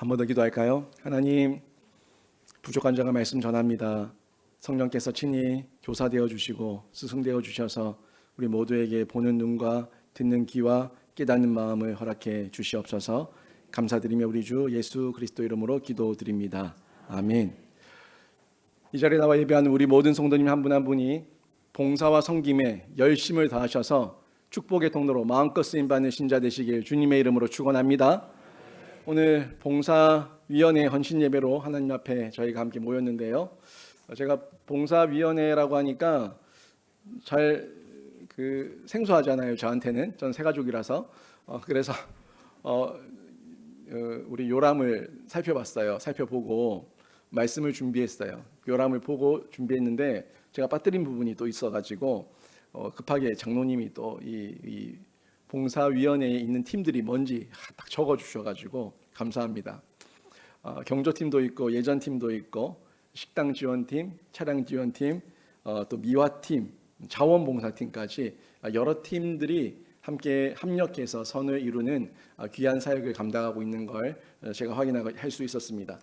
한 번 더 기도할까요? 하나님, 부족한 자가 말씀 전합니다. 성령께서 친히 교사되어 주시고 스승되어 주셔서 우리 모두에게 보는 눈과 듣는 귀와 깨닫는 마음을 허락해 주시옵소서. 감사드리며 우리 주 예수 그리스도 이름으로 기도드립니다. 아멘. 이 자리에 나와 예배하는 우리 모든 성도님 한 분 한 분이 봉사와 섬김에 열심을 다하셔서 축복의 통로로 마음껏 쓰임받는 신자 되시길 주님의 이름으로 축원합니다. 오늘 봉사위원회 헌신 예배로 하나님 앞에 저희가 함께 모였는데요. 제가 봉사위원회라고 하니까 잘 생소하잖아요. 저한테는 전 새가족이라서 그래서 우리 요람을 살펴보고 말씀을 준비했어요. 요람을 보고 준비했는데 제가 빠뜨린 부분이 또 있어가지고 급하게 장로님이 또 이 봉사위원회에 있는 팀들이 뭔지 딱 적어주셔가지고 감사합니다. 경조팀도 있고 예전팀도 있고 식당 지원팀, 차량 지원팀, 또 미화팀, 자원봉사팀까지 여러 팀들이 함께 협력해서 선을 이루는 귀한 사역을 감당하고 있는 걸 제가 확인할 수 있었습니다.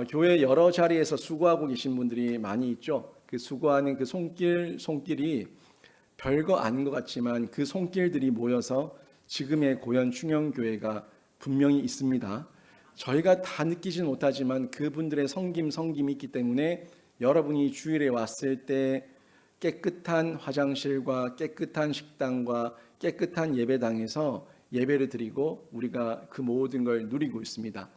교회 여러 자리에서 수고하고 계신 분들이 많이 있죠. 그 수고하는 그 손길이 별거 아닌 것 같지만 그 손길들이 모여서 지금의 고현 충영교회가 분명히 있습니다. 저희가 다 느끼진 못하지만 그분들의 섬김이 있기 때문에 여러분이 주일에 왔을 때 깨끗한 화장실과 깨끗한 식당과 깨끗한 예배당에서 예배를 드리고 우리가 그 모든 걸 누리고 있습니다.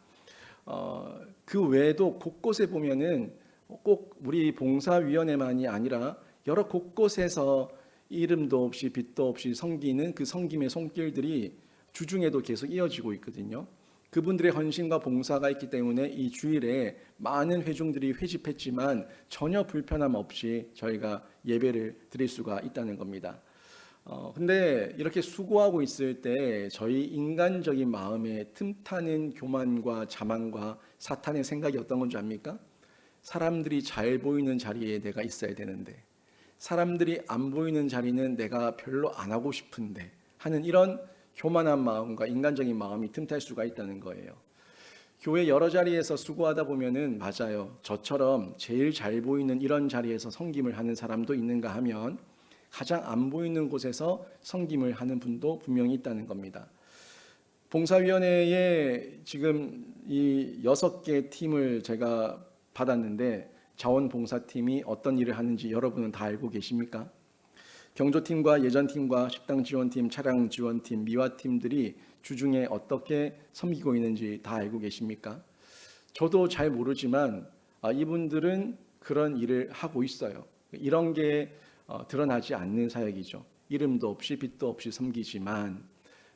그 외에도 곳곳에 보면은 꼭 우리 봉사위원회만이 아니라 여러 곳곳에서 이름도 없이 빛도 없이 섬기는 그 섬김의 손길들이 주중에도 계속 이어지고 있거든요. 그분들의 헌신과 봉사가 있기 때문에 이 주일에 많은 회중들이 회집했지만 전혀 불편함 없이 저희가 예배를 드릴 수가 있다는 겁니다. 근데 이렇게 수고하고 있을 때 저희 인간적인 마음에 틈타는 교만과 자만과 사탄의 생각이 어떤 건지 압니까? 사람들이 잘 보이는 자리에 내가 있어야 되는데 사람들이 안 보이는 자리는 내가 별로 안 하고 싶은데 하는 이런 교만한 마음과 인간적인 마음이 틈탈 수가 있다는 거예요. 교회 여러 자리에서 수고하다 보면은 맞아요. 저처럼 제일 잘 보이는 이런 자리에서 섬김을 하는 사람도 있는가 하면 가장 안 보이는 곳에서 섬김을 하는 분도 분명히 있다는 겁니다. 봉사위원회에 지금 이 6개 팀을 제가 받았는데 자원봉사팀이 어떤 일을 하는지 여러분은 다 알고 계십니까? 경조팀과 예전팀과 식당 지원팀, 차량 지원팀, 미화팀들이 주중에 어떻게 섬기고 있는지 다 알고 계십니까? 저도 잘 모르지만 이분들은 그런 일을 하고 있어요. 이런 게 드러나지 않는 사역이죠. 이름도 없이 빛도 없이 섬기지만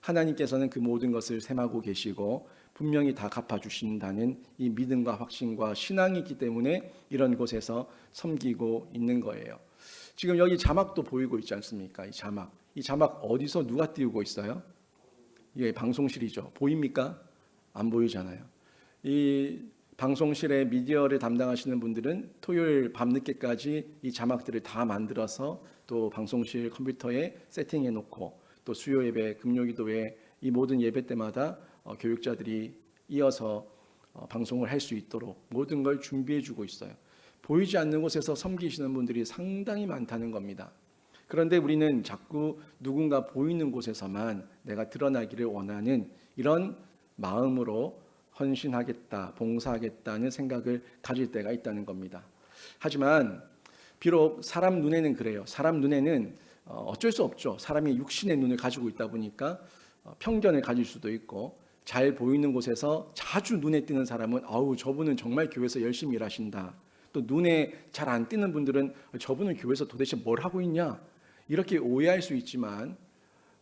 하나님께서는 그 모든 것을 셈하고 계시고 분명히 다 갚아주신다는 이 믿음과 확신과 신앙이 있기 때문에 이런 곳에서 섬기고 있는 거예요. 지금 여기 자막도 보이고 있지 않습니까? 이 자막 어디서 누가 띄우고 있어요? 이게 방송실이죠. 보입니까? 안 보이잖아요. 이 방송실에 미디어를 담당하시는 분들은 토요일 밤늦게까지 이 자막들을 다 만들어서 또 방송실 컴퓨터에 세팅해 놓고 또 수요 예배, 금요 기도회 이 모든 예배 때마다 교육자들이 이어서 방송을 할 수 있도록 모든 걸 준비해 주고 있어요. 보이지 않는 곳에서 섬기시는 분들이 상당히 많다는 겁니다. 그런데 우리는 자꾸 누군가 보이는 곳에서만 내가 드러나기를 원하는 이런 마음으로 헌신하겠다, 봉사하겠다는 생각을 가질 때가 있다는 겁니다. 하지만 비록 사람 눈에는 그래요. 사람 눈에는 어쩔 수 없죠. 사람이 육신의 눈을 가지고 있다 보니까 편견을 가질 수도 있고 잘 보이는 곳에서 자주 눈에 띄는 사람은 아우 저분은 정말 교회에서 열심히 일하신다. 또 눈에 잘 안 띄는 분들은 저분은 교회에서 도대체 뭘 하고 있냐 이렇게 오해할 수 있지만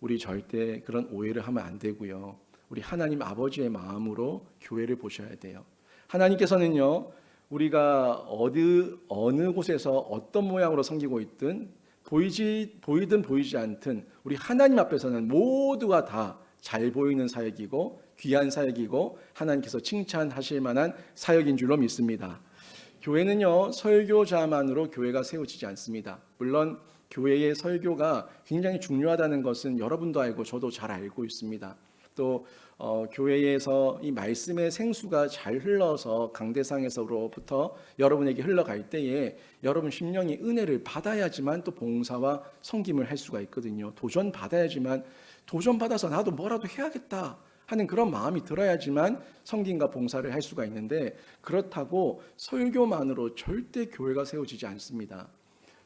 우리 절대 그런 오해를 하면 안 되고요. 우리 하나님 아버지의 마음으로 교회를 보셔야 돼요. 하나님께서는요 우리가 어느 곳에서 어떤 모양으로 섬기고 있든 보이든 보이지 않든 우리 하나님 앞에서는 모두가 다 잘 보이는 사역이고 귀한 사역이고 하나님께서 칭찬하실 만한 사역인 줄로 믿습니다. 교회는요 설교자만으로 교회가 세워지지 않습니다. 물론 교회의 설교가 굉장히 중요하다는 것은 여러분도 알고 저도 잘 알고 있습니다. 또 교회에서 이 말씀의 생수가 잘 흘러서 강대상에서로부터 여러분에게 흘러갈 때에 여러분 심령이 은혜를 받아야지만 또 봉사와 섬김을 할 수가 있거든요. 도전 받아야지만, 도전 받아서 나도 뭐라도 해야겠다 하는 그런 마음이 들어야지만 섬김과 봉사를 할 수가 있는데, 그렇다고 설교만으로 절대 교회가 세워지지 않습니다.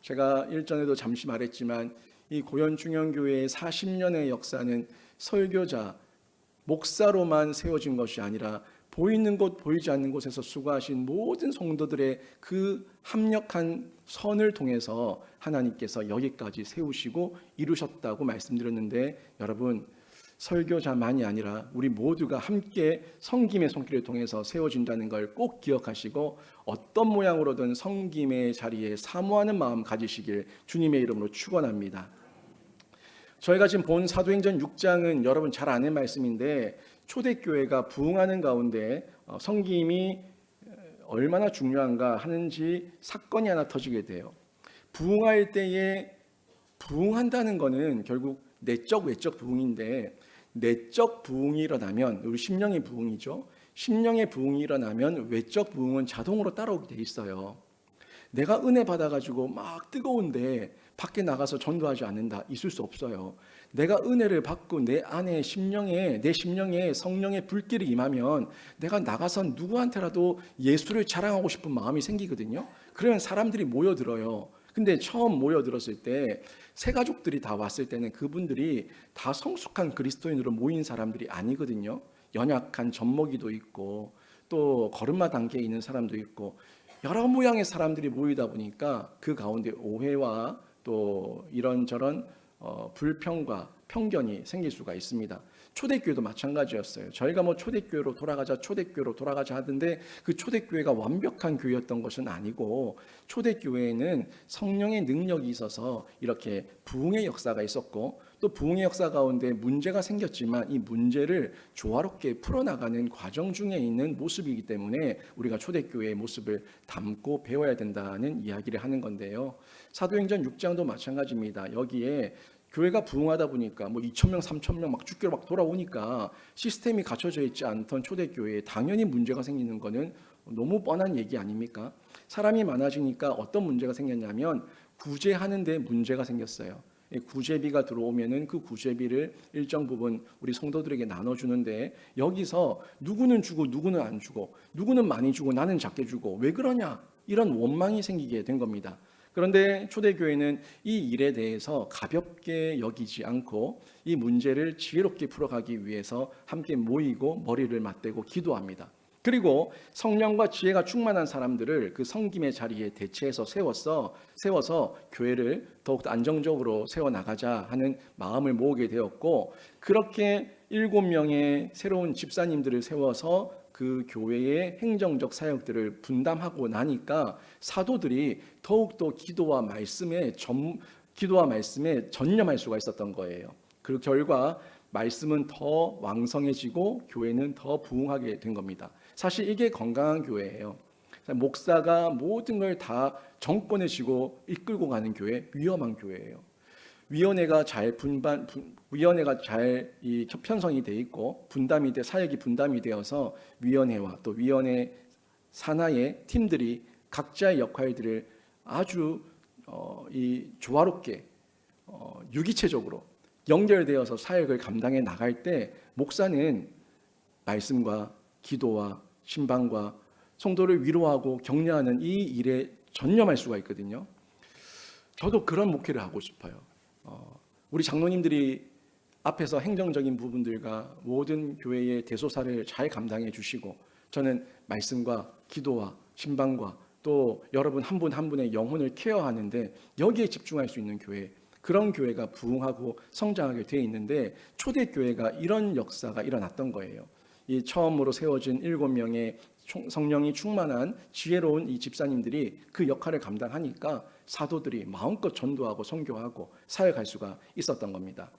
제가 일전에도 잠시 말했지만 이 고현중형교회의 40년의 역사는 설교자, 목사로만 세워진 것이 아니라 보이는 곳 보이지 않는 곳에서 수고하신 모든 성도들의 그 합력한 선을 통해서 하나님께서 여기까지 세우시고 이루셨다고 말씀드렸는데, 여러분 설교자만이 아니라 우리 모두가 함께 섬김의 손길을 통해서 세워진다는 걸 꼭 기억하시고, 어떤 모양으로든 섬김의 자리에 사모하는 마음 가지시길 주님의 이름으로 축원합니다. 저희가 지금 본 사도행전 6장은 여러분 잘 아는 말씀인데, 초대교회가 부흥하는 가운데 섬김이 얼마나 중요한가 하는지 사건이 하나 터지게 돼요. 부흥할 때에 부흥한다는 것은 결국 내적 외적 부흥인데, 내적 부흥이 일어나면 우리 심령의 부흥이죠. 심령의 부흥이 일어나면 외적 부흥은 자동으로 따라오게 돼 있어요. 내가 은혜 받아가지고 막 뜨거운데 밖에 나가서 전도하지 않는다, 있을 수 없어요. 내가 은혜를 받고 내 안에 내 심령에 성령의 불길이 임하면 내가 나가서 누구한테라도 예수를 자랑하고 싶은 마음이 생기거든요. 그러면 사람들이 모여들어요. 근데 처음 모여들었을 때 새 가족들이 다 왔을 때는 그분들이 다 성숙한 그리스도인으로 모인 사람들이 아니거든요. 연약한 젖먹이도 있고 또 걸음마 단계에 있는 사람도 있고 여러 모양의 사람들이 모이다 보니까 그 가운데 오해와 또 이런저런 불평과 편견이 생길 수가 있습니다. 초대교회도 마찬가지였어요. 저희가 초대교회로 돌아가자 하던데, 그 초대교회가 완벽한 교회였던 것은 아니고, 초대교회에는 성령의 능력이 있어서 이렇게 부흥의 역사가 있었고, 또 부흥의 역사 가운데 문제가 생겼지만 이 문제를 조화롭게 풀어나가는 과정 중에 있는 모습이기 때문에 우리가 초대교회의 모습을 담고 배워야 된다는 이야기를 하는 건데요. 사도행전 6장도 마찬가지입니다. 여기에 교회가 부흥하다 보니까 2,000명, 3,000명 막 죽기로 막 돌아오니까 시스템이 갖춰져 있지 않던 초대교회에 당연히 문제가 생기는 것은 너무 뻔한 얘기 아닙니까? 사람이 많아지니까 어떤 문제가 생겼냐면 구제하는 데 문제가 생겼어요. 구제비가 들어오면은 그 구제비를 일정 부분 우리 성도들에게 나눠주는데, 여기서 누구는 주고 누구는 안 주고, 누구는 많이 주고 나는 작게 주고, 왜 그러냐, 이런 원망이 생기게 된 겁니다. 그런데 초대교회는 이 일에 대해서 가볍게 여기지 않고 이 문제를 지혜롭게 풀어가기 위해서 함께 모이고 머리를 맞대고 기도합니다. 그리고 성령과 지혜가 충만한 사람들을 그 섬김의 자리에 대체해서 세워서 교회를 더욱 안정적으로 세워나가자 하는 마음을 모으게 되었고, 그렇게 7명의 새로운 집사님들을 세워서 그 교회의 행정적 사역들을 분담하고 나니까 사도들이 더욱더 기도와 말씀에 전념할 수가 있었던 거예요. 그 결과 말씀은 더 왕성해지고 교회는 더 부흥하게 된 겁니다. 사실 이게 건강한 교회예요. 목사가 모든 걸 다 정권을 쥐고 이끌고 가는 교회, 위험한 교회예요. 위원회가 잘 편성이 돼 있고 사역이 분담이 되어서 위원회와 또 위원회 산하의 팀들이 각자의 역할들을 아주 조화롭게 유기체적으로 연결되어서 사역을 감당해 나갈 때, 목사는 말씀과 기도와 신방과 성도를 위로하고 격려하는 이 일에 전념할 수가 있거든요. 저도 그런 목회를 하고 싶어요. 우리 장로님들이 앞에서 행정적인 부분들과 모든 교회의 대소사를 잘 감당해 주시고, 저는 말씀과 기도와 신방과 또 여러분 한 분 한 분의 영혼을 케어하는데 여기에 집중할 수 있는 교회, 그런 교회가 부흥하고 성장하게 되어 있는데, 초대교회가 이런 역사가 일어났던 거예요. 이 처음으로 세워진 7명의 성령이 충만한 지혜로운 이 집사님들이 그 역할을 감당하니까 사도들이 마음껏 전도하고 선교하고 사역할 수가 있었던 겁니다.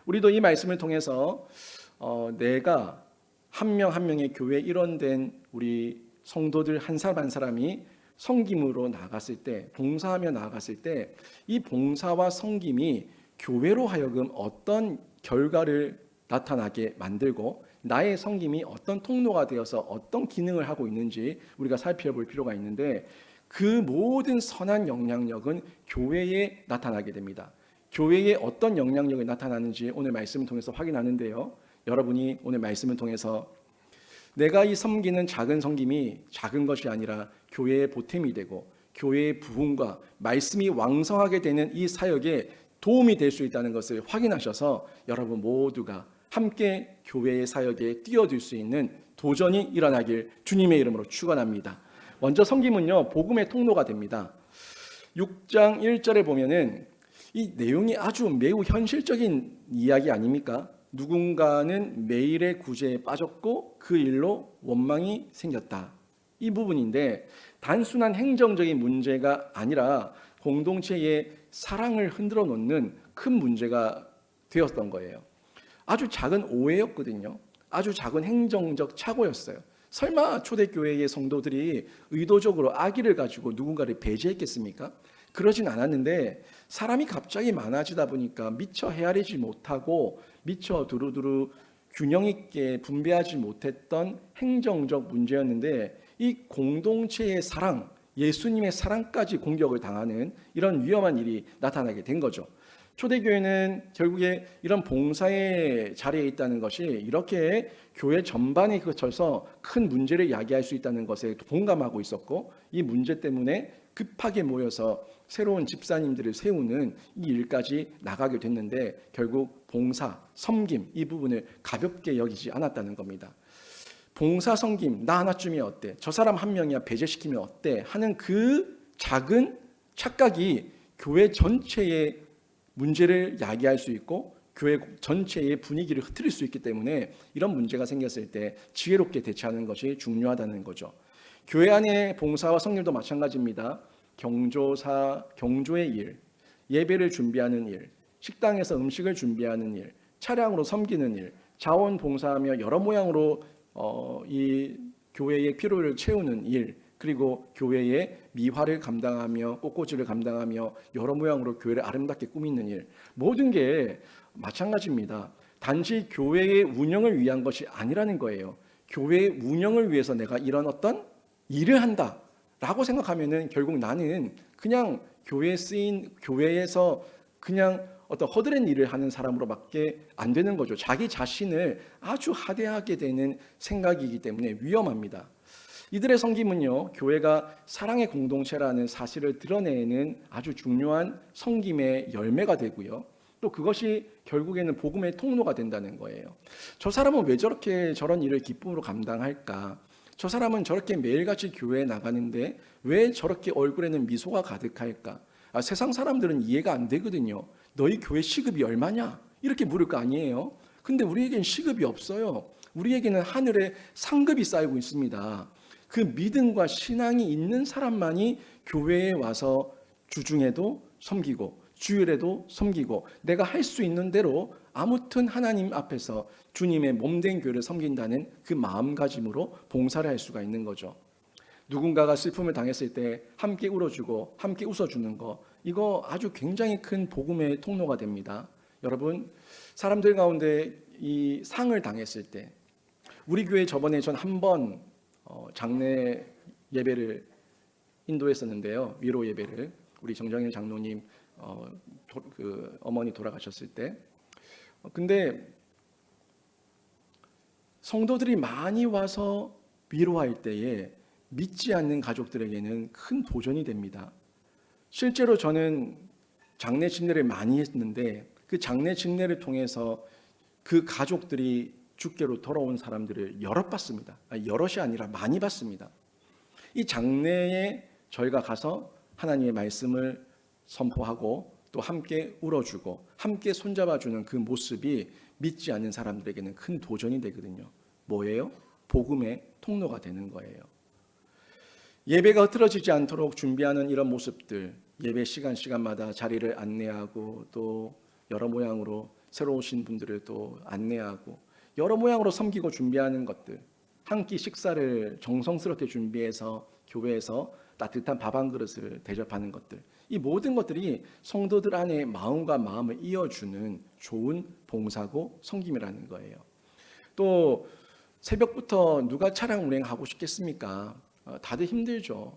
우리도 이 말씀을 통해서 내가 한 명 한 명의 교회 일원된 우리 성도들 한 사람 한 사람이 섬김으로 나갔을 때, 봉사하며 나갔을 때, 이 봉사와 섬김이 교회로 하여금 어떤 결과를 나타나게 만들고 나의 섬김이 어떤 통로가 되어서 어떤 기능을 하고 있는지 우리가 살펴볼 필요가 있는데, 그 모든 선한 영향력은 교회에 나타나게 됩니다. 교회에 어떤 영향력이 나타나는지 오늘 말씀을 통해서 확인하는데요, 여러분이 오늘 말씀을 통해서 내가 이 섬기는 작은 섬김이 작은 것이 아니라 교회의 보탬이 되고 교회의 부흥과 말씀이 왕성하게 되는 이 사역에 도움이 될 수 있다는 것을 확인하셔서 여러분 모두가 함께 교회의 사역에 뛰어들 수 있는 도전이 일어나길 주님의 이름으로 축원합니다. 먼저 섬김은요, 복음의 통로가 됩니다. 6장 1절에 보면은 이 내용이 아주 매우 현실적인 이야기 아닙니까? 누군가는 매일의 구제에 빠졌고 그 일로 원망이 생겼다. 이 부분인데, 단순한 행정적인 문제가 아니라 공동체의 사랑을 흔들어 놓는 큰 문제가 되었던 거예요. 아주 작은 오해였거든요. 아주 작은 행정적 착오였어요. 설마 초대교회의 성도들이 의도적으로 악의를 가지고 누군가를 배제했겠습니까? 그러진 않았는데, 사람이 갑자기 많아지다 보니까 미처 헤아리지 못하고 미처 두루두루 균형 있게 분배하지 못했던 행정적 문제였는데, 이 공동체의 사랑, 예수님의 사랑까지 공격을 당하는 이런 위험한 일이 나타나게 된 거죠. 초대교회는 결국에 이런 봉사의 자리에 있다는 것이 이렇게 교회 전반에 거쳐서 큰 문제를 야기할 수 있다는 것에 공감하고 있었고, 이 문제 때문에 급하게 모여서 새로운 집사님들을 세우는 이 일까지 나가게 됐는데, 결국 봉사, 섬김 이 부분을 가볍게 여기지 않았다는 겁니다. 봉사, 섬김 나 하나쯤이 어때? 저 사람 한 명이야 배제시키면 어때? 하는 그 작은 착각이 교회 전체의 문제를 야기할 수 있고 교회 전체의 분위기를 흐트릴 수 있기 때문에, 이런 문제가 생겼을 때 지혜롭게 대처하는 것이 중요하다는 거죠. 교회 안의 봉사와 섬김도 마찬가지입니다. 경조사, 경조의 일, 예배를 준비하는 일, 식당에서 음식을 준비하는 일, 차량으로 섬기는 일, 자원봉사하며 여러 모양으로 이 교회의 필요를 채우는 일, 그리고 교회의 미화를 감당하며 꽃꽂이를 감당하며 여러 모양으로 교회를 아름답게 꾸미는 일, 모든 게 마찬가지입니다. 단지 교회의 운영을 위한 것이 아니라는 거예요. 교회의 운영을 위해서 내가 이런 어떤 일을 한다라고 생각하면은 결국 나는 그냥 교회에 쓰인, 교회에서 그냥 어떤 허드렛 일을 하는 사람으로밖에 안 되는 거죠. 자기 자신을 아주 하대하게 되는 생각이기 때문에 위험합니다. 이들의 섬김은요, 교회가 사랑의 공동체라는 사실을 드러내는 아주 중요한 섬김의 열매가 되고요, 또 그것이 결국에는 복음의 통로가 된다는 거예요. 저 사람은 왜 저렇게 저런 일을 기쁨으로 감당할까? 저 사람은 저렇게 매일같이 교회에 나가는데 왜 저렇게 얼굴에는 미소가 가득할까? 세상 사람들은 이해가 안 되거든요. 너희 교회 시급이 얼마냐? 이렇게 물을 거 아니에요. 근데 우리에겐 시급이 없어요. 우리에게는 하늘에 상급이 쌓이고 있습니다. 그 믿음과 신앙이 있는 사람만이 교회에 와서 주중에도 섬기고 주일에도 섬기고 내가 할 수 있는 대로 아무튼 하나님 앞에서 주님의 몸된 교회를 섬긴다는 그 마음가짐으로 봉사를 할 수가 있는 거죠. 누군가가 슬픔을 당했을 때 함께 울어주고 함께 웃어주는 거, 이거 아주 굉장히 큰 복음의 통로가 됩니다. 여러분, 사람들 가운데 이 상을 당했을 때, 우리 교회 저번에 전 한 번 장례 예배를 인도했었는데요, 위로 예배를. 우리 정정일 장로님 그 어머니 돌아가셨을 때. 근데 성도들이 많이 와서 위로할 때에 믿지 않는 가족들에게는 큰 도전이 됩니다. 실제로 저는 장례 침례를 많이 했는데, 그 장례 침례를 통해서 그 가족들이 주께로 돌아온 사람들을 여럿 봤습니다. 여럿이 아니라 많이 봤습니다. 이 장례에 저희가 가서 하나님의 말씀을 선포하고 또 함께 울어주고 함께 손잡아주는 그 모습이 믿지 않는 사람들에게는 큰 도전이 되거든요. 뭐예요? 복음의 통로가 되는 거예요. 예배가 흐트러지지 않도록 준비하는 이런 모습들, 예배 시간마다 자리를 안내하고 또 여러 모양으로 새로 오신 분들을 또 안내하고 여러 모양으로 섬기고 준비하는 것들, 한 끼 식사를 정성스럽게 준비해서 교회에서 따뜻한 밥 한 그릇을 대접하는 것들, 이 모든 것들이 성도들 안에 마음과 마음을 이어주는 좋은 봉사고 섬김이라는 거예요. 또 새벽부터 누가 차량 운행하고 싶겠습니까? 다들 힘들죠.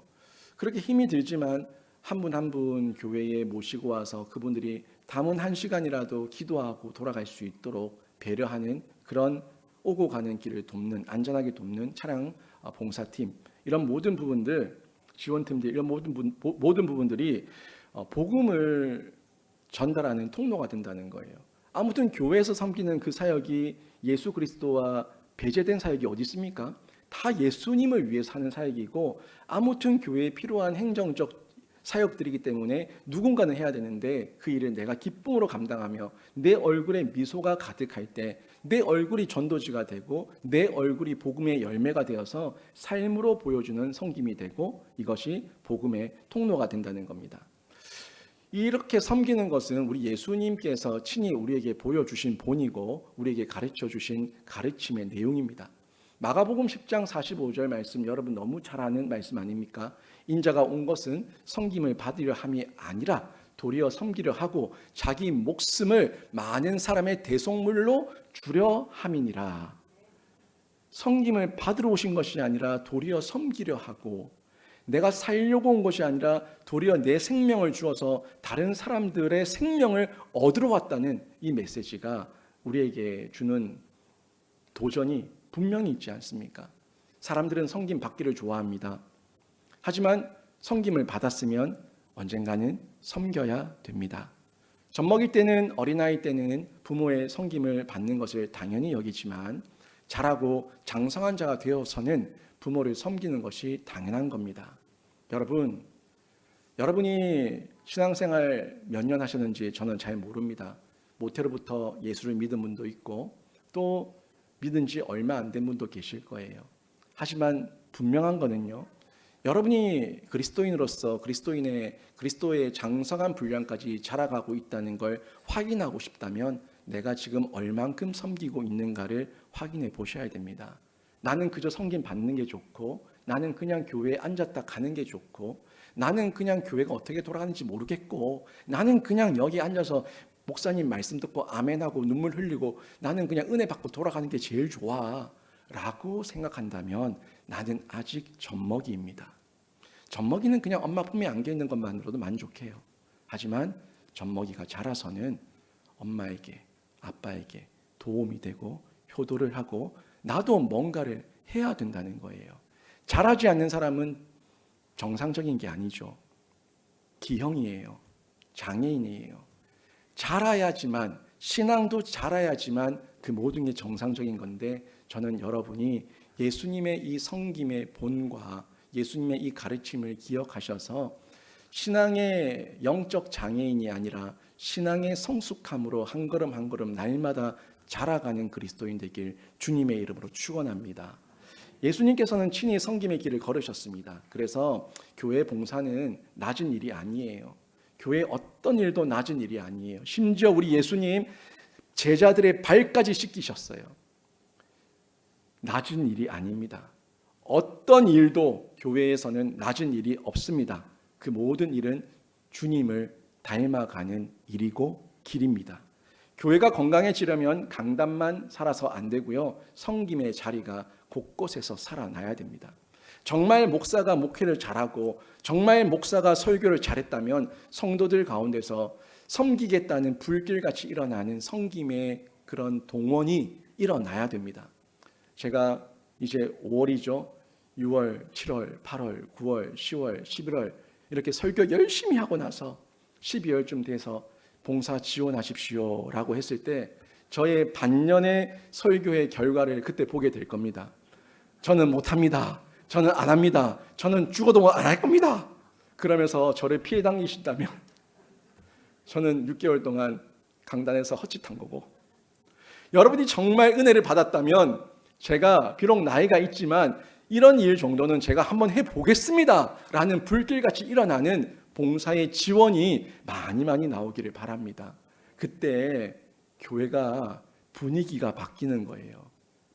그렇게 힘이 들지만 한 분 한 분 교회에 모시고 와서 그분들이 남은 1시간이라도 기도하고 돌아갈 수 있도록 배려하는 그런 오고 가는 길을 돕는, 안전하게 돕는 차량 봉사팀, 이런 모든 부분들, 지원팀들, 이런 모든 부분들이 복음을 전달하는 통로가 된다는 거예요. 아무튼 교회에서 섬기는 그 사역이 예수 그리스도와 배제된 사역이 어디 있습니까? 다 예수님을 위해서 하는 사역이고, 아무튼 교회에 필요한 행정적 사역들이기 때문에 누군가는 해야 되는데, 그 일을 내가 기쁨으로 감당하며 내 얼굴에 미소가 가득할 때 내 얼굴이 전도지가 되고 내 얼굴이 복음의 열매가 되어서 삶으로 보여주는 섬김이 되고, 이것이 복음의 통로가 된다는 겁니다. 이렇게 섬기는 것은 우리 예수님께서 친히 우리에게 보여주신 본이고 우리에게 가르쳐 주신 가르침의 내용입니다. 마가복음 10장 45절 말씀, 여러분 너무 잘 아는 말씀 아닙니까? 인자가 온 것은 섬김을 받으려 함이 아니라 도리어 섬기려 하고 자기 목숨을 많은 사람의 대속물로 주려 함이니라. 섬김을 받으러 오신 것이 아니라 도리어 섬기려 하고, 내가 살려고 온 것이 아니라 도리어 내 생명을 주어서 다른 사람들의 생명을 얻으러 왔다는 이 메시지가 우리에게 주는 도전이 분명히 있지 않습니까? 사람들은 섬김 받기를 좋아합니다. 하지만 섬김을 받았으면 언젠가는 섬겨야 됩니다. 젖 먹일 때는, 어린아이 때는 부모의 섬김을 받는 것을 당연히 여기지만 자라고 장성한 자가 되어서는 부모를 섬기는 것이 당연한 겁니다. 여러분이 신앙생활 몇 년 하셨는지 저는 잘 모릅니다. 모태로부터 예수를 믿은 분도 있고 또 믿은 지 얼마 안 된 분도 계실 거예요. 하지만 분명한 거는요, 여러분이 그리스도인으로서 그리스도의 장성한 분량까지 자라가고 있다는 걸 확인하고 싶다면 내가 지금 얼만큼 섬기고 있는가를 확인해 보셔야 됩니다. 나는 그저 섬김 받는 게 좋고, 나는 그냥 교회에 앉았다 가는 게 좋고, 나는 그냥 교회가 어떻게 돌아가는지 모르겠고, 나는 그냥 여기 앉아서 목사님 말씀 듣고 아멘하고 눈물 흘리고 나는 그냥 은혜 받고 돌아가는 게 제일 좋아 라고 생각한다면 나는 아직 젖먹이입니다. 젖먹이는 그냥 엄마 품에 안겨 있는 것만으로도 만족해요. 하지만 젖먹이가 자라서는 엄마에게, 아빠에게 도움이 되고 효도를 하고 나도 뭔가를 해야 된다는 거예요. 자라지 않는 사람은 정상적인 게 아니죠. 기형이에요. 장애인이에요. 자라야지만, 신앙도 자라야지만 그 모든 게 정상적인 건데, 저는 여러분이 예수님의 이 섬김의 본과 예수님의 이 가르침을 기억하셔서 신앙의 영적 장애인이 아니라 신앙의 성숙함으로 한 걸음 한 걸음 날마다 자라가는 그리스도인 되길 주님의 이름으로 축원합니다. 예수님께서는 친히 섬김의 길을 걸으셨습니다. 그래서 교회 봉사는 낮은 일이 아니에요. 교회 어떤 일도 낮은 일이 아니에요. 심지어 우리 예수님 제자들의 발까지 씻기셨어요. 낮은 일이 아닙니다. 어떤 일도 교회에서는 낮은 일이 없습니다. 그 모든 일은 주님을 닮아가는 일이고 길입니다. 교회가 건강해지려면 강단만 살아서 안 되고요. 섬김의 자리가 곳곳에서 살아나야 됩니다. 정말 목사가 목회를 잘하고 정말 목사가 설교를 잘했다면 성도들 가운데서 섬기겠다는 불길같이 일어나는 섬김의 그런 동원이 일어나야 됩니다. 제가 이제 5월이죠. 6월, 7월, 8월, 9월, 10월, 11월 이렇게 설교 열심히 하고 나서 12월쯤 돼서 봉사 지원하십시오 라고 했을 때 저의 반년의 설교의 결과를 그때 보게 될 겁니다. 저는 못합니다. 저는 안 합니다. 저는 죽어도 안 할 겁니다. 그러면서 저를 피해 당기신다면 저는 6개월 동안 강단에서 헛짓한 거고, 여러분이 정말 은혜를 받았다면 제가 비록 나이가 있지만 이런 일 정도는 제가 한번 해보겠습니다 라는 불길같이 일어나는 봉사의 지원이 많이 나오기를 바랍니다. 그때 교회가 분위기가 바뀌는 거예요.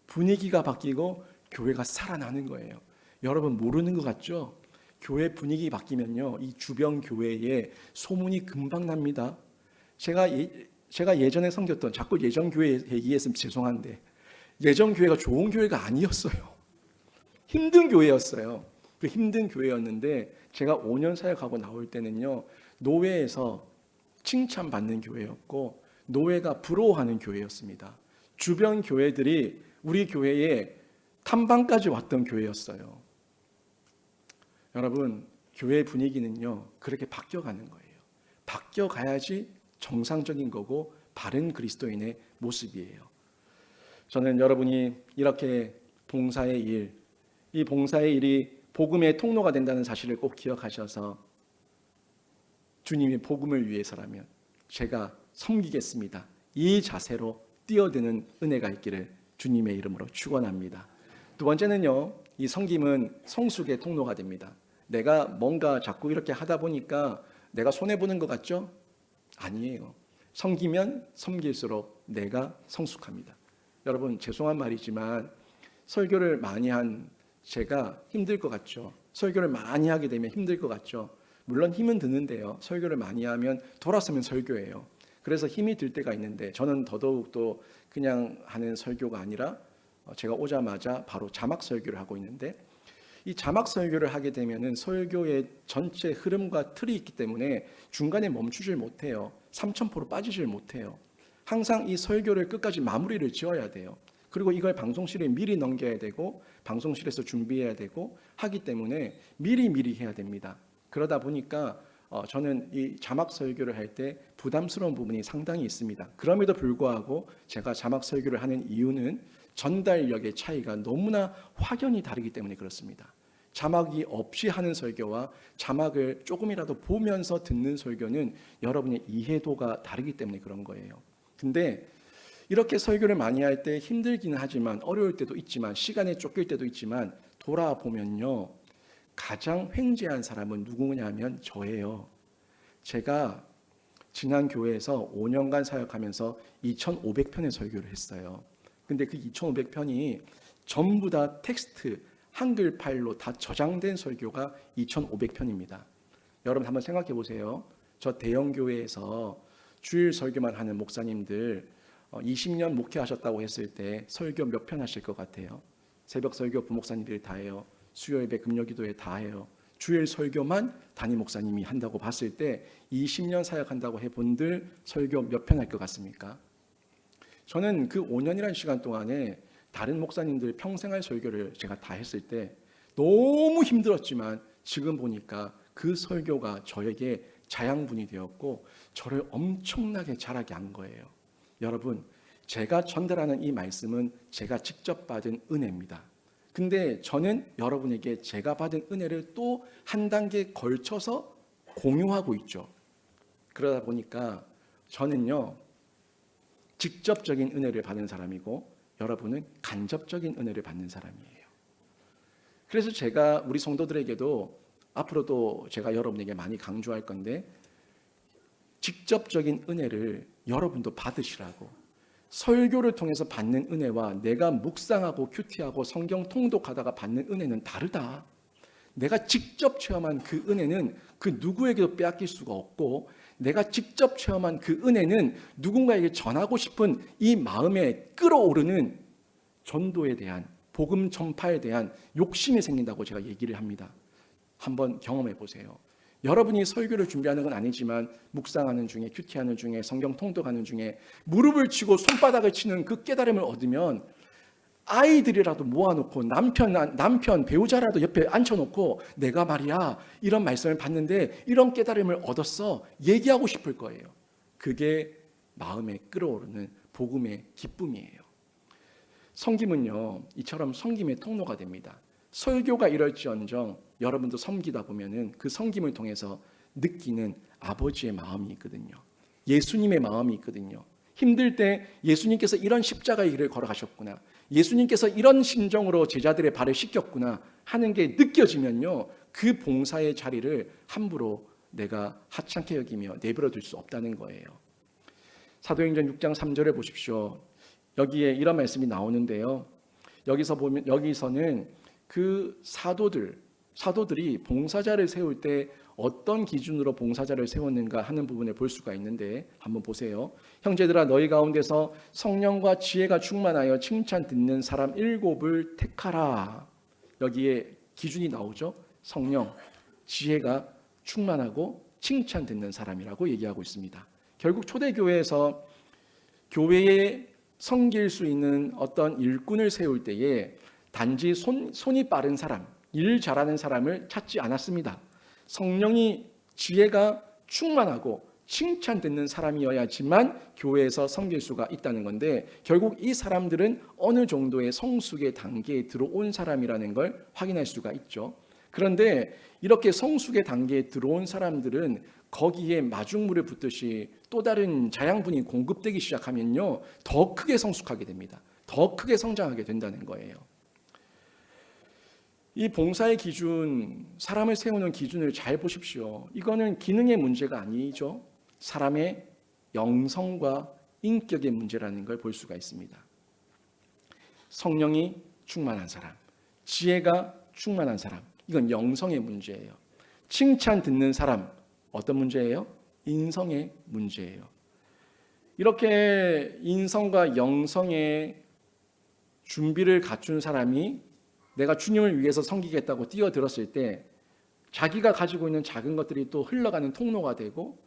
분위기가 바뀌고 교회가 살아나는 거예요. 여러분 모르는 것 같죠? 교회 분위기 바뀌면요, 이 주변 교회에 소문이 금방 납니다. 제가 예전에 섬겼던, 자꾸 예전 교회 얘기했으면 죄송한데, 예전 교회가 좋은 교회가 아니었어요. 힘든 교회였어요. 그 힘든 교회였는데 제가 5년 사역하고 나올 때는요, 노회에서 칭찬받는 교회였고 노회가 부러워하는 교회였습니다. 주변 교회들이 우리 교회에 탐방까지 왔던 교회였어요. 여러분, 교회 분위기는요, 그렇게 바뀌어가는 거예요. 바뀌어가야지 정상적인 거고 바른 그리스도인의 모습이에요. 저는 여러분이 이렇게 봉사의 일, 이 봉사의 일이 복음의 통로가 된다는 사실을 꼭 기억하셔서 주님의 복음을 위해서라면 제가 섬기겠습니다, 이 자세로 뛰어드는 은혜가 있기를 주님의 이름으로 축원합니다. 두 번째는요, 이 섬김은 성숙의 통로가 됩니다. 내가 뭔가 자꾸 이렇게 하다 보니까 내가 손해보는 것 같죠? 아니에요. 섬기면 섬길수록 내가 성숙합니다. 여러분, 죄송한 말이지만 설교를 많이 한 제가 힘들 것 같죠? 설교를 많이 하게 되면 힘들 것 같죠? 물론 힘은 드는데요, 설교를 많이 하면 돌아서면 설교예요. 그래서 힘이 들 때가 있는데 저는 더더욱 또 그냥 하는 설교가 아니라 제가 오자마자 바로 자막 설교를 하고 있는데, 이 자막 설교를 하게 되면은 설교의 전체 흐름과 틀이 있기 때문에 중간에 멈추질 못해요. 3,000% 빠지질 못해요. 항상 이 설교를 끝까지 마무리를 지어야 돼요. 그리고 이걸 방송실에 미리 넘겨야 되고 방송실에서 준비해야 되고 하기 때문에 미리 해야 됩니다. 그러다 보니까 저는 이 자막 설교를 할 때 부담스러운 부분이 상당히 있습니다. 그럼에도 불구하고 제가 자막 설교를 하는 이유는 전달력의 차이가 너무나 확연히 다르기 때문에 그렇습니다. 자막이 없이 하는 설교와 자막을 조금이라도 보면서 듣는 설교는 여러분의 이해도가 다르기 때문에 그런 거예요. 근데 이렇게 설교를 많이 할 때 힘들기는 하지만, 어려울 때도 있지만, 시간에 쫓길 때도 있지만, 돌아보면요, 가장 횡재한 사람은 누구냐면 저예요. 제가 지난 교회에서 5년간 사역하면서 2,500편의 설교를 했어요. 근데 그 2,500편이 전부 다 텍스트, 한글 파일로 다 저장된 설교가 2,500편입니다. 여러분 한번 생각해 보세요. 저 대형 교회에서 주일 설교만 하는 목사님들 20년 목회하셨다고 했을 때 설교 몇 편 하실 것 같아요? 새벽 설교 부목사님들이 다 해요. 수요 예배 금요기도회 다 해요. 주일 설교만 담임 목사님이 한다고 봤을 때 20년 사역한다고 해본들 설교 몇 편 할 것 같습니까? 저는 그 5년이라는 시간 동안에 다른 목사님들 평생 할 설교를 제가 다 했을 때 너무 힘들었지만 지금 보니까 그 설교가 저에게 자양분이 되었고 저를 엄청나게 자라게 한 거예요. 여러분, 제가 전달하는 이 말씀은 제가 직접 받은 은혜입니다. 근데 저는 여러분에게 제가 받은 은혜를 또 한 단계 걸쳐서 공유하고 있죠. 그러다 보니까 저는요, 직접적인 은혜를 받는 사람이고 여러분은 간접적인 은혜를 받는 사람이에요. 그래서 제가 우리 성도들에게도 앞으로도 제가 여러분에게 많이 강조할 건데, 직접적인 은혜를 여러분도 받으시라고. 설교를 통해서 받는 은혜와 내가 묵상하고 큐티하고 성경 통독하다가 받는 은혜는 다르다. 내가 직접 체험한 그 은혜는 그 누구에게도 빼앗길 수가 없고, 내가 직접 체험한 그 은혜는 누군가에게 전하고 싶은 이 마음에 끌어오르는 전도에 대한, 복음 전파에 대한 욕심이 생긴다고 제가 얘기를 합니다. 한번 경험해 보세요. 여러분이 설교를 준비하는 건 아니지만 묵상하는 중에, 큐티하는 중에, 성경 통독하는 중에 무릎을 치고 손바닥을 치는 그 깨달음을 얻으면 아이들이라도 모아놓고 남편 배우자라도 옆에 앉혀놓고 내가 말이야 이런 말씀을 받는데 이런 깨달음을 얻었어 얘기하고 싶을 거예요. 그게 마음에 끌어오르는 복음의 기쁨이에요. 섬김은요, 이처럼 섬김의 통로가 됩니다. 설교가 이럴지언정 여러분도 섬기다 보면은 그 섬김을 통해서 느끼는 아버지의 마음이 있거든요. 예수님의 마음이 있거든요. 힘들 때 예수님께서 이런 십자가의 길을 걸어가셨구나, 예수님께서 이런 심정으로 제자들의 발을 씻겼구나 하는 게 느껴지면요, 그 봉사의 자리를 함부로 내가 하찮게 여기며 내버려 둘 수 없다는 거예요. 사도행전 6장 3절에 보십시오. 여기에 이런 말씀이 나오는데요, 여기서는 그 사도들, 사도들이 봉사자를 세울 때 어떤 기준으로 봉사자를 세웠는가 하는 부분을 볼 수가 있는데 한번 보세요. 형제들아 너희 가운데서 성령과 지혜가 충만하여 칭찬 듣는 사람 7을 택하라. 여기에 기준이 나오죠. 성령, 지혜가 충만하고 칭찬 듣는 사람이라고 얘기하고 있습니다. 결국 초대교회에서 교회에 섬길 수 있는 어떤 일꾼을 세울 때에 단지 손이 빠른 사람, 일 잘하는 사람을 찾지 않았습니다. 성령이 지혜가 충만하고 칭찬 듣는 사람이어야지만 교회에서 섬길 수가 있다는 건데, 결국 이 사람들은 어느 정도의 성숙의 단계에 들어온 사람이라는 걸 확인할 수가 있죠. 그런데 이렇게 성숙의 단계에 들어온 사람들은 거기에 마중물을 붓듯이 또 다른 자양분이 공급되기 시작하면요, 더 크게 성숙하게 됩니다. 더 크게 성장하게 된다는 거예요. 이 봉사의 기준, 사람을 세우는 기준을 잘 보십시오. 이거는 기능의 문제가 아니죠. 사람의 영성과 인격의 문제라는 걸 볼 수가 있습니다. 성령이 충만한 사람, 지혜가 충만한 사람, 이건 영성의 문제예요. 칭찬 듣는 사람, 어떤 문제예요? 인성의 문제예요. 이렇게 인성과 영성의 준비를 갖춘 사람이 내가 주님을 위해서 섬기겠다고 뛰어들었을 때 자기가 가지고 있는 작은 것들이 또 흘러가는 통로가 되고,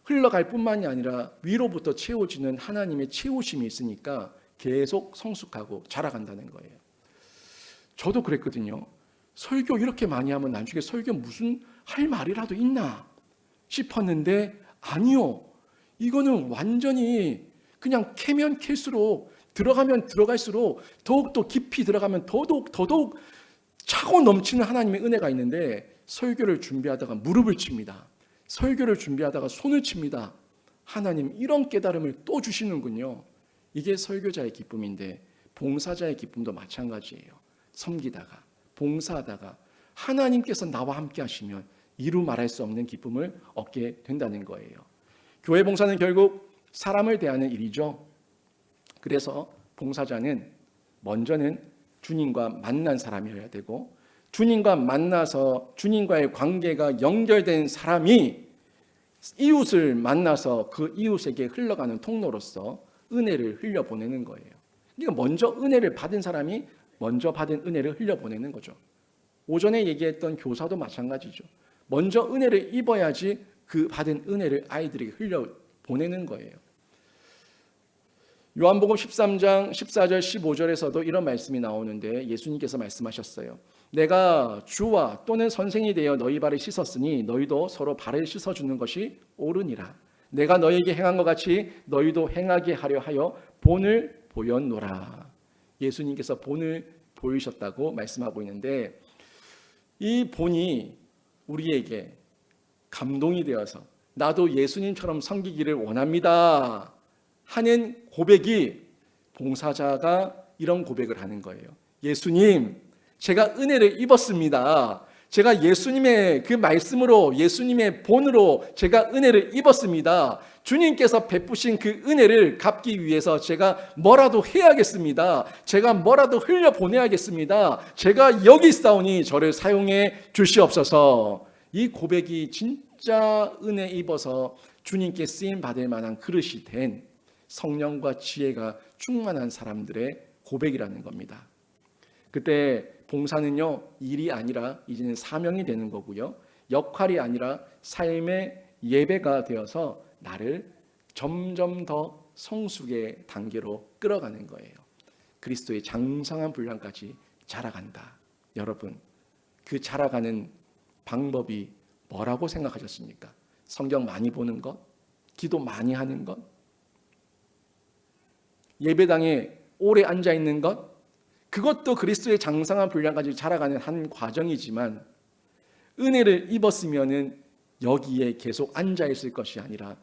흘러갈 뿐만이 아니라 위로부터 채워지는 하나님의 채우심이 있으니까 계속 성숙하고 자라간다는 거예요. 저도 그랬거든요. 설교 이렇게 많이 하면 나중에 설교 무슨 할 말이라도 있나 싶었는데 아니요. 이거는 완전히 그냥 캐면 캘수록, 들어가면 들어갈수록, 더욱더 깊이 들어가면 더더욱 차고 넘치는 하나님의 은혜가 있는데, 설교를 준비하다가 무릎을 칩니다. 설교를 준비하다가 손을 칩니다. 하나님 이런 깨달음을 또 주시는군요. 이게 설교자의 기쁨인데 봉사자의 기쁨도 마찬가지예요. 섬기다가 봉사하다가 하나님께서 나와 함께 하시면 이루 말할 수 없는 기쁨을 얻게 된다는 거예요. 교회 봉사는 결국 사람을 대하는 일이죠. 그래서 봉사자는 먼저는 주님과 만난 사람이어야 되고, 주님과 만나서 주님과의 관계가 연결된 사람이 이웃을 만나서 그 이웃에게 흘러가는 통로로서 은혜를 흘려보내는 거예요. 그러니까 먼저 은혜를 받은 사람이 먼저 받은 은혜를 흘려보내는 거죠. 오전에 얘기했던 교사도 마찬가지죠. 먼저 은혜를 입어야지 그 받은 은혜를 아이들에게 흘려보내는 거예요. 요한복음 13장 14절 15절에서도 이런 말씀이 나오는데 예수님께서 말씀하셨어요. 내가 주와 또는 선생이 되어 너희 발을 씻었으니 너희도 서로 발을 씻어주는 것이 옳으니라. 내가 너희에게 행한 것 같이 너희도 행하게 하려 하여 본을 보였노라. 예수님께서 본을 보이셨다고 말씀하고 있는데, 이 본이 우리에게 감동이 되어서 나도 예수님처럼 섬기기를 원합니다 하는 고백이, 봉사자가 이런 고백을 하는 거예요. 예수님, 제가 은혜를 입었습니다. 제가 예수님의 그 말씀으로, 예수님의 본으로 제가 은혜를 입었습니다. 주님께서 베푸신 그 은혜를 갚기 위해서 제가 뭐라도 해야겠습니다. 제가 뭐라도 흘려보내야겠습니다. 제가 여기 있사오니 저를 사용해 주시옵소서. 이 고백이 진짜 은혜 입어서 주님께 쓰임 받을 만한 그릇이 된 성령과 지혜가 충만한 사람들의 고백이라는 겁니다. 그때 봉사는요, 일이 아니라 이제는 사명이 되는 거고요, 역할이 아니라 삶의 예배가 되어서 나를 점점 더 성숙의 단계로 끌어가는 거예요. 그리스도의 장성한 분량까지 자라간다. 여러분, 그 자라가는 방법이 뭐라고 생각하셨습니까? 성경 많이 보는 것? 기도 많이 하는 것? 예배당에 오래 앉아 있는 것? 그것도 그리스도의 장성한 분량까지 자라가는 한 과정이지만, 은혜를 입었으면은 여기에 계속 앉아 있을 것이 아니라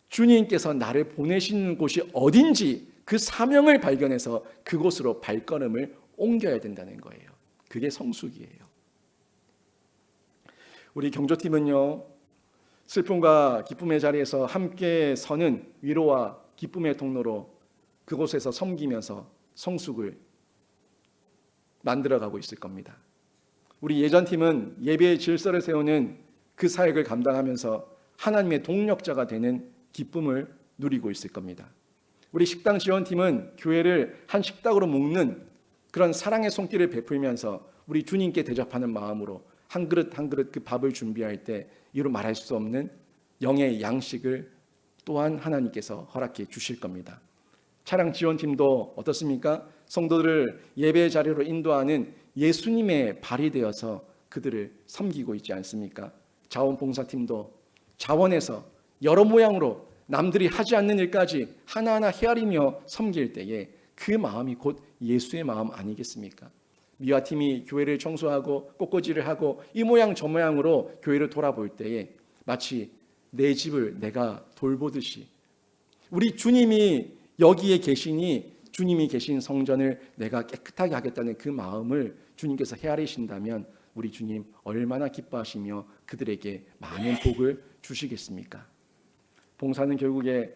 주님께서 나를 보내시는 곳이 어딘지 그 사명을 발견해서 그곳으로 발걸음을 옮겨야 된다는 거예요. 그게 성숙이에요. 우리 경조팀은요, 슬픔과 기쁨의 자리에서 함께 서는 위로와 기쁨의 통로로 그곳에서 섬기면서 성숙을 만들어가고 있을 겁니다. 우리 예전팀은 예배의 질서를 세우는 그 사역을 감당하면서 하나님의 동력자가 되는 기쁨을 누리고 있을 겁니다. 우리 식당 지원팀은 교회를 한 식탁으로 묶는 그런 사랑의 손길을 베풀면서 우리 주님께 대접하는 마음으로 한 그릇 한 그릇 그 밥을 준비할 때 이루 말할 수 없는 영의 양식을 또한 하나님께서 허락해 주실 겁니다. 차량 지원팀도 어떻습니까? 성도들을 예배의 자리로 인도하는 예수님의 발이 되어서 그들을 섬기고 있지 않습니까? 자원봉사팀도 자원에서 여러 모양으로 남들이 하지 않는 일까지 하나하나 헤아리며 섬길 때에 그 마음이 곧 예수의 마음 아니겠습니까? 미화팀이 교회를 청소하고 꽃꽂이를 하고 이 모양 저 모양으로 교회를 돌아볼 때에 마치 내 집을 내가 돌보듯이 우리 주님이 여기에 계시니 주님이 계신 성전을 내가 깨끗하게 하겠다는 그 마음을 주님께서 헤아리신다면 우리 주님 얼마나 기뻐하시며 그들에게 많은 복을 주시겠습니까? 봉사는 결국에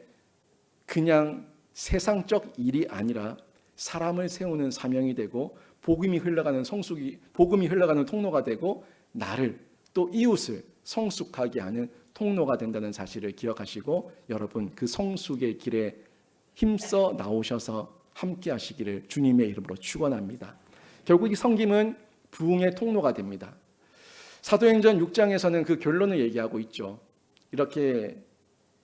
그냥 세상적 일이 아니라 사람을 세우는 사명이 되고 복음이 흘러가는 통로가 되고 나를 또 이웃을 성숙하게 하는 통로가 된다는 사실을 기억하시고 여러분 그 성숙의 길에 힘써 나오셔서 함께 하시기를 주님의 이름으로 축원합니다. 결국 이 섬김은 부흥의 통로가 됩니다. 사도행전 6장에서는 그 결론을 얘기하고 있죠. 이렇게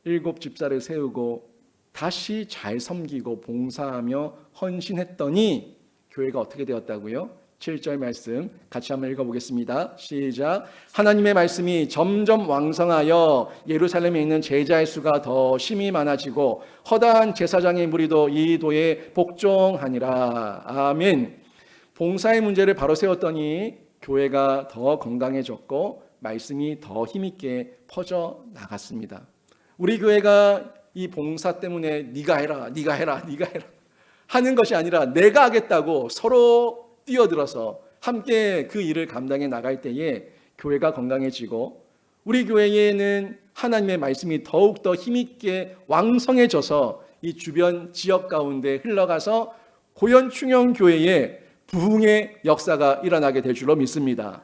7 집사를 세우고 다시 잘 섬기고 봉사하며 헌신했더니 교회가 어떻게 되었다고요? 7절 말씀 같이 한번 읽어보겠습니다. 시작. 하나님의 말씀이 점점 왕성하여 예루살렘에 있는 제자의 수가 더 심히 많아지고 허다한 제사장의 무리도 이 도에 복종하니라. 아멘. 봉사의 문제를 바로 세웠더니 교회가 더 건강해졌고 말씀이 더 힘있게 퍼져 나갔습니다. 우리 교회가 이 봉사 때문에 네가 해라 하는 것이 아니라 내가 하겠다고 서로 뛰어들어서 함께 그 일을 감당해 나갈 때에 교회가 건강해지고 우리 교회에는 하나님의 말씀이 더욱더 힘있게 왕성해져서 이 주변 지역 가운데 흘러가서 고현충영 교회에 부흥의 역사가 일어나게 될 줄로 믿습니다.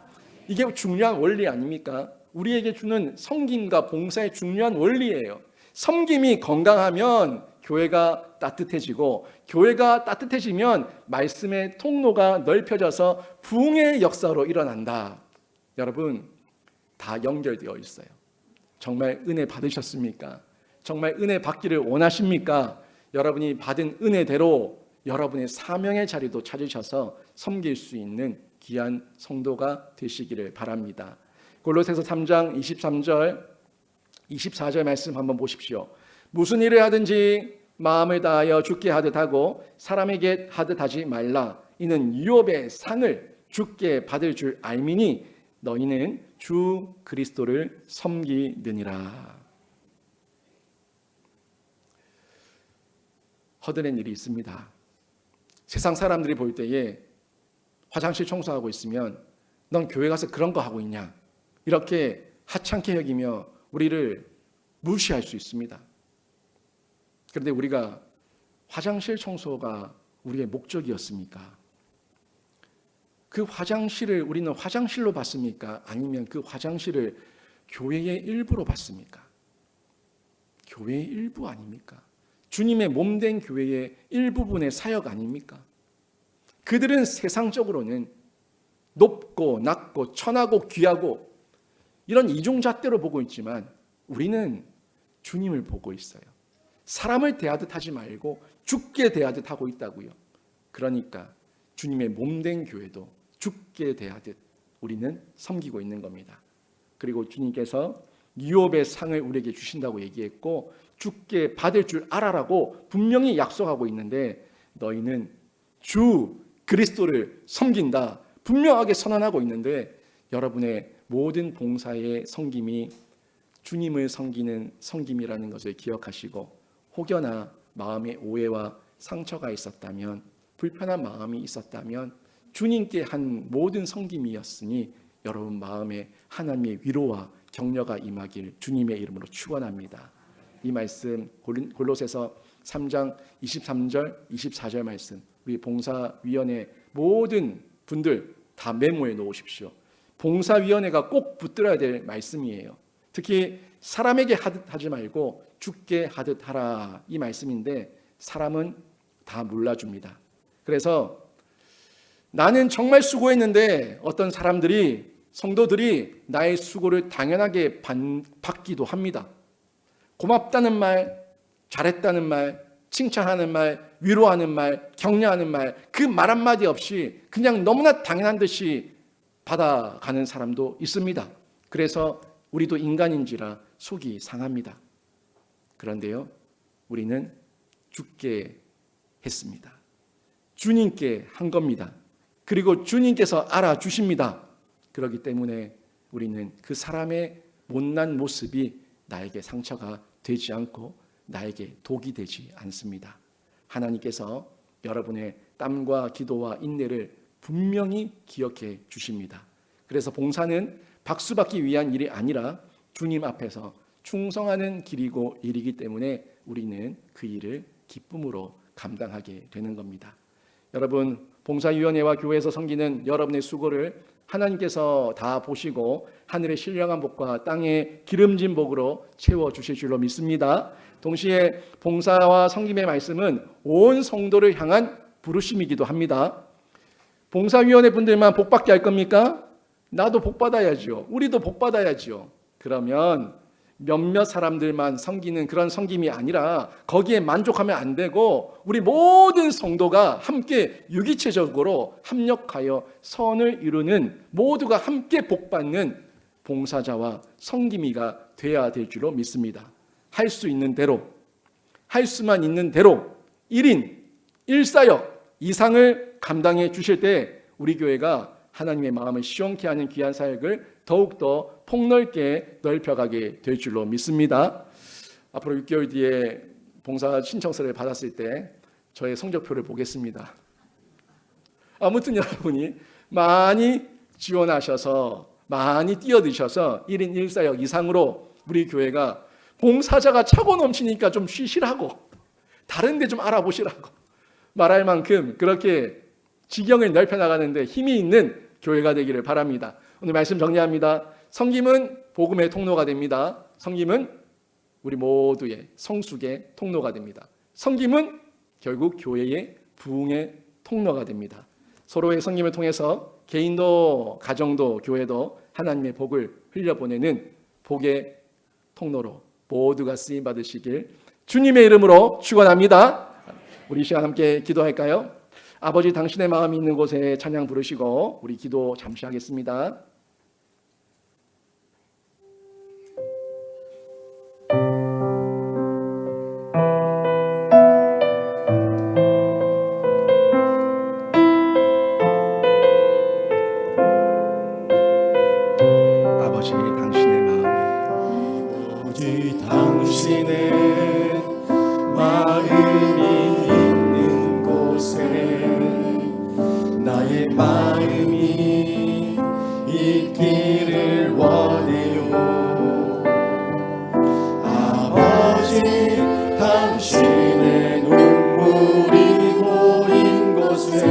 이게 중요한 원리 아닙니까? 우리에게 주는 섬김과 봉사의 중요한 원리예요. 섬김이 건강하면 교회가 따뜻해지고 교회가 따뜻해지면 말씀의 통로가 넓혀져서 부흥의 역사로 일어난다. 여러분 다 연결되어 있어요. 정말 은혜 받으셨습니까? 정말 은혜 받기를 원하십니까? 여러분이 받은 은혜대로 여러분의 사명의 자리도 찾으셔서 섬길 수 있는 귀한 성도가 되시기를 바랍니다. 골로새서 3장 23절 24절 말씀 한번 보십시오. 무슨 일을 하든지 마음을 다하여 주께 하듯 하고 사람에게 하듯 하지 말라. 이는 유업의 상을 주께 받을 줄 알미니 너희는 주 그리스도를 섬기느니라. 허드렛 일이 있습니다. 세상 사람들이 볼 때에 화장실 청소하고 있으면 넌 교회 가서 그런 거 하고 있냐 이렇게 하찮게 여기며 우리를 무시할 수 있습니다. 그런데 우리가 화장실 청소가 우리의 목적이었습니까? 그 화장실을 우리는 화장실로 봤습니까? 아니면 그 화장실을 교회의 일부로 봤습니까? 교회의 일부 아닙니까? 주님의 몸된 교회의 일부분의 사역 아닙니까? 그들은 세상적으로는 높고 낮고 천하고 귀하고 이런 이중잣대로 보고 있지만 우리는 주님을 보고 있어요. 사람을 대하듯 하지 말고 주께 대하듯 하고 있다고요. 그러니까 주님의 몸된 교회도 주께 대하듯 우리는 섬기고 있는 겁니다. 그리고 주님께서 유업의 상을 우리에게 주신다고 얘기했고 주께 받을 줄 알아라고 분명히 약속하고 있는데 너희는 주 그리스도를 섬긴다 분명하게 선언하고 있는데 여러분의 모든 봉사의 섬김이 주님을 섬기는 섬김이라는 것을 기억하시고 혹여나 마음의 오해와 상처가 있었다면 불편한 마음이 있었다면 주님께 한 모든 섬김이었으니 여러분 마음에 하나님의 위로와 격려가 임하길 주님의 이름으로 축원합니다. 이 말씀 골로새서 3장 23절 24절 말씀 우리 봉사위원회 모든 분들 다 메모해 놓으십시오. 봉사위원회가 꼭 붙들어야 될 말씀이에요. 특히 사람에게 하듯 하지 말고 주께 하듯 하라, 이 말씀인데 사람은 다 몰라줍니다. 그래서 나는 정말 수고했는데 어떤 사람들이, 성도들이 나의 수고를 당연하게 받기도 합니다. 고맙다는 말, 잘했다는 말, 칭찬하는 말, 위로하는 말, 격려하는 말, 그 말 한마디 없이 그냥 너무나 당연한 듯이 받아가는 사람도 있습니다. 그래서 우리도 인간인지라 속이 상합니다. 그런데요, 우리는 주께 했습니다. 주님께 한 겁니다. 그리고 주님께서 알아주십니다. 그렇기 때문에 우리는 그 사람의 못난 모습이 나에게 상처가 되지 않고 나에게 독이 되지 않습니다. 하나님께서 여러분의 땀과 기도와 인내를 분명히 기억해 주십니다. 그래서 봉사는 박수 받기 위한 일이 아니라 주님 앞에서 충성하는 길이고 일이기 때문에 우리는 그 일을 기쁨으로 감당하게 되는 겁니다. 여러분, 봉사위원회와 교회에서 섬기는 여러분의 수고를 하나님께서 다 보시고 하늘의 신령한 복과 땅의 기름진 복으로 채워주실 줄로 믿습니다. 동시에 봉사와 섬김의 말씀은 온 성도를 향한 부르심이기도 합니다. 봉사위원회 분들만 복받게 할 겁니까? 나도 복받아야죠. 우리도 복받아야죠. 그러면 몇몇 사람들만 섬기는 그런 섬김이 아니라 거기에 만족하면 안 되고 우리 모든 성도가 함께 유기체적으로 합력하여 선을 이루는, 모두가 함께 복받는 봉사자와 섬김이가 되어야 될 줄로 믿습니다. 할 수 있는 대로, 할 수만 있는 대로 1인 1사역 이상을 감당해 주실 때 우리 교회가 하나님의 마음을 시원케 하는 귀한 사역을 더욱더 폭넓게 넓혀가게 될 줄로 믿습니다. 앞으로 6개월 뒤에 봉사 신청서를 받았을 때 저의 성적표를 보겠습니다. 아무튼 여러분이 많이 지원하셔서 많이 뛰어드셔서 1인 1사역 이상으로 우리 교회가 봉사자가 차고 넘치니까 좀 쉬시라고, 다른 데 좀 알아보시라고 말할 만큼 그렇게 지경을 넓혀나가는데 힘이 있는 교회가 되기를 바랍니다. 오늘 말씀 정리합니다. 섬김은 복음의 통로가 됩니다. 섬김은 우리 모두의 성숙의 통로가 됩니다. 섬김은 결국 교회의 부흥의 통로가 됩니다. 서로의 섬김을 통해서 개인도 가정도 교회도 하나님의 복을 흘려보내는 복의 통로로 모두가 쓰임 받으시길 주님의 이름으로 축원합니다. 우리 이 시간 함께 기도할까요? 아버지, 당신의 마음이 있는 곳에 찬양 부르시고 우리 기도 잠시 하겠습니다. 아버지, 당신의 마음이 있는 곳에 나의 마음이 있기를 원해요. 아버지, 당신의 눈물이 고인 곳에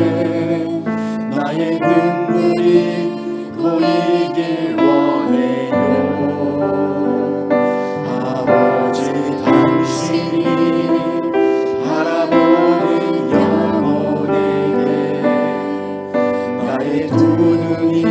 나의 눈물이 고이길 원해요. 아버지, 당신이 바라보는 영혼에게 나의 두 눈이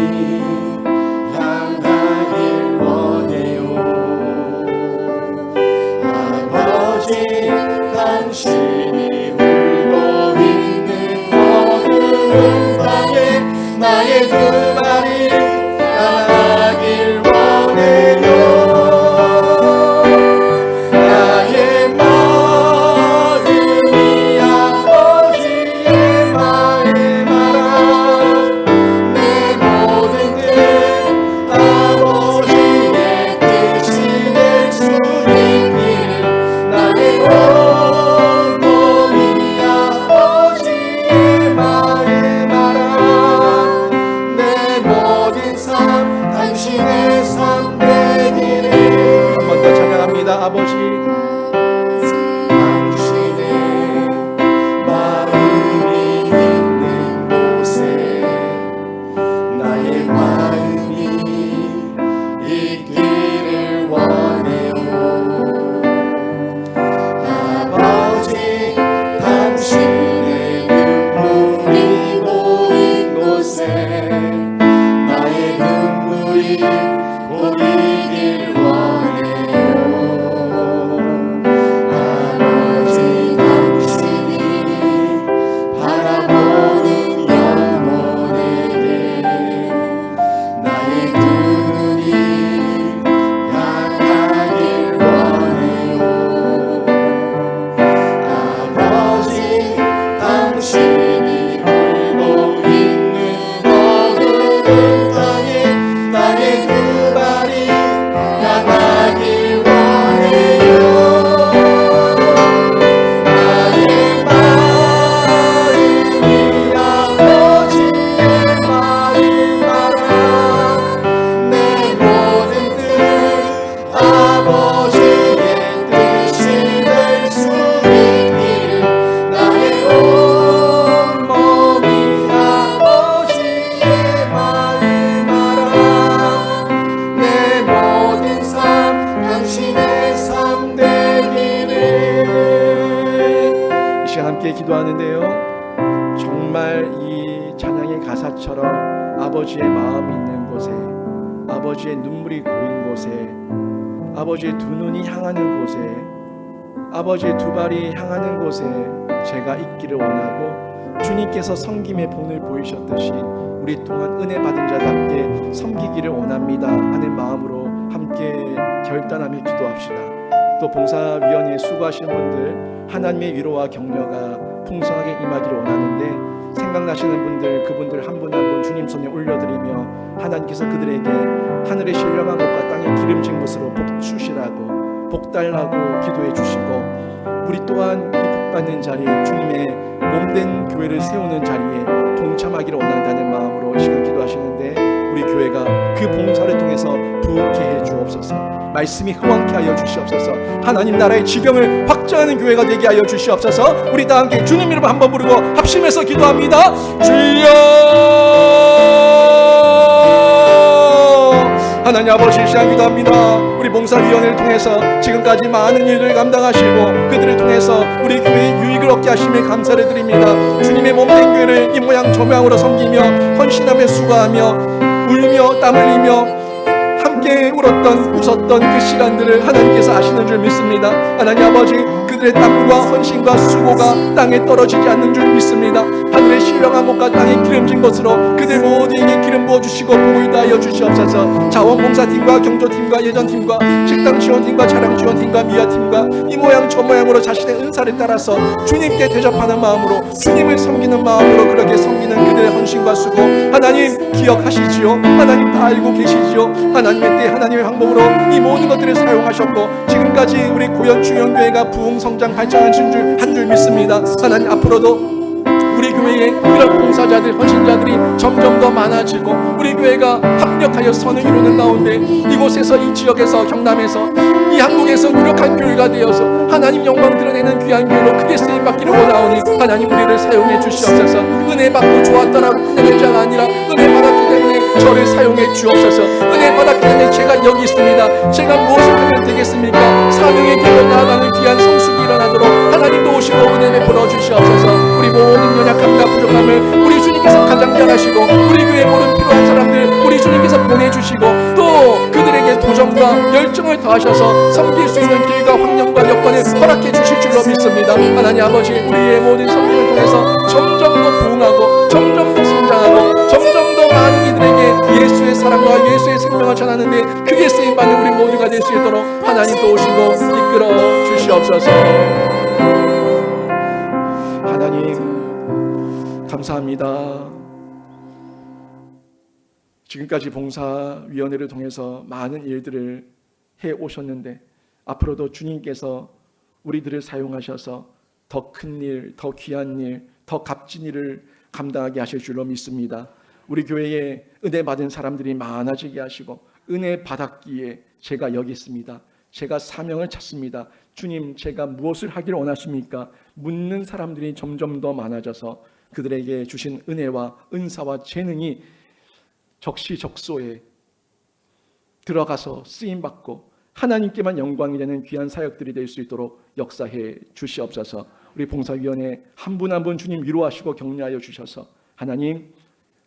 함께 기도하는데요, 정말 이 찬양의 가사처럼 아버지의 마음이 있는 곳에, 아버지의 눈물이 고인 곳에, 아버지의 두 눈이 향하는 곳에, 아버지의 두 발이 향하는 곳에 제가 있기를 원하고, 주님께서 섬김의 본을 보이셨듯이 우리 또한 은혜 받은 자답게 섬기기를 원합니다 하는 마음으로 함께 결단하며 기도합시다. 또 봉사위원회에 수고하시는 분들, 하나님의 위로와 격려가 풍성하게 임하기를 원하는데, 생각나시는 분들, 그분들 한 분 한 분 주님 손에 올려드리며 하나님께서 그들에게 하늘의 신령한 것과 땅의 기름진 것으로 복 주시라고, 복 달라고 기도해 주시고, 우리 또한 이 복받는 자리, 주님의 몸된 교회를 세우는 자리에 동참하기를 원한다는 마음으로 이 시간 기도하시는데, 우리 교회가 그 봉사를 통해서 부흥케 해 주옵소서. 말씀이 흥왕케 하여 주시옵소서. 하나님 나라의 지경을 확장하는 교회가 되게 하여 주시옵소서. 우리 다 함께 주님 이름 한번 부르고 합심해서 기도합니다. 주여! 하나님 아버지, 시간 기도합니다. 우리 봉사위원회를 통해서 지금까지 많은 일을 감당하시고 그들을 통해서 우리 교회의 유익을 얻게 하심에 감사를 드립니다. 주님의 몸된 교회를 이 모양 저 모양으로 섬기며 헌신하며 수고하며 울며 땀 흘리며 함께 울었던 웃었던 그 시간들을 하나님께서 아시는 줄 믿습니다. 하나님 아버지, 그들의 땀과 헌신과 수고가 땅에 떨어지지 않는 줄 믿습니다. 하늘의 신령한 것과 땅의 기름진 것으로 그들 모두에게 기름 부어주시고 복을 다하여 주시옵소서. 자원봉사팀과 경조팀과 예전팀과 식당지원팀과 차량지원팀과 미아팀과 이 모양 저 모양으로 자신의 은사를 따라서 주님께 대접하는 마음으로, 주님을 섬기는 마음으로 그렇게 섬기는 그들의 헌신과 수고, 하나님 기억하시지요. 하나님 다 알고 계시지요. 하나님의 때 하나님의 방법으로 이 모든 것들을 사용하셨고 지금까지 우리 고현중영교회가 부흥 성장 발전하신 한 줄 믿습니다. 하나님 앞으로도 우리 교회에 이런 봉사자들, 헌신자들이 점점 더 많아지고 우리 교회가 합력하여 선을 이루는 가운데 이곳에서, 이 지역에서, 경남에서, 이 한국에서 유력한 교회가 되어서 하나님 영광 드러내는 귀한 교회로 크게 쓰임받기를 원하오니 하나님 우리를 사용해 주시옵소서. 은혜 받고 좋았더라고 끝내는 자가 아니라 은혜 받았기 때문에 저를 사용해 주옵소서. 은혜 받았기 때문에 제가 여기 있습니다. 제가 무엇을 하면 되겠습니까? 사명의 길로 나아가는 귀한 성숙이 일어나도록 하나님도 오시고 은혜 베풀어 주시옵소서. 우리 모든 연약함과 부족함을 우리 주님께서 가장 잘하시고 우리 교회 모든 필요한 사람들 우리 주님께서 보내주시고 또 그들에게 도전과 열정을 더하셔서 섬길 수 있는 길과 환경과 여건을 허락해 주실 줄로 믿습니다. 하나님 아버지, 우리의 모든 섬김을 통해서 점점 더 부흥하고 점점 더 성장하고 점점 더 많은 이들에게 예수의 사랑과 예수의 생명을 전하는데 크게 쓰임받는 우리 모두가 될 수 있도록 하나님도 오시고 이끌어 주시옵소서. 하나님 감사합니다. 지금까지 봉사위원회를 통해서 많은 일들을 해 오셨는데 앞으로도 주님께서 우리들을 사용하셔서 더 큰 일, 더 귀한 일, 더 값진 일을 감당하게 하실 줄로 믿습니다. 우리 교회에 은혜 받은 사람들이 많아지게 하시고, 은혜 받았기에 제가 여기 있습니다. 제가 사명을 찾습니다. 주님, 제가 무엇을 하기를 원하십니까? 묻는 사람들이 점점 더 많아져서 그들에게 주신 은혜와 은사와 재능이 적시적소에 들어가서 쓰임받고 하나님께만 영광이 되는 귀한 사역들이 될 수 있도록 역사해 주시옵소서. 우리 봉사위원회 한 분 한 분 주님 위로하시고 격려하여 주셔서 하나님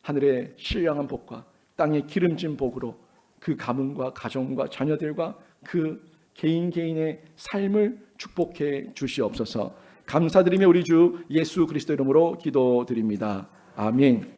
하늘의 신령한 복과 땅의 기름진 복으로 그 가문과 가정과 자녀들과 그 개인의 삶을 축복해 주시옵소서. 감사드리며 우리 주 예수 그리스도 이름으로 기도드립니다. 아멘.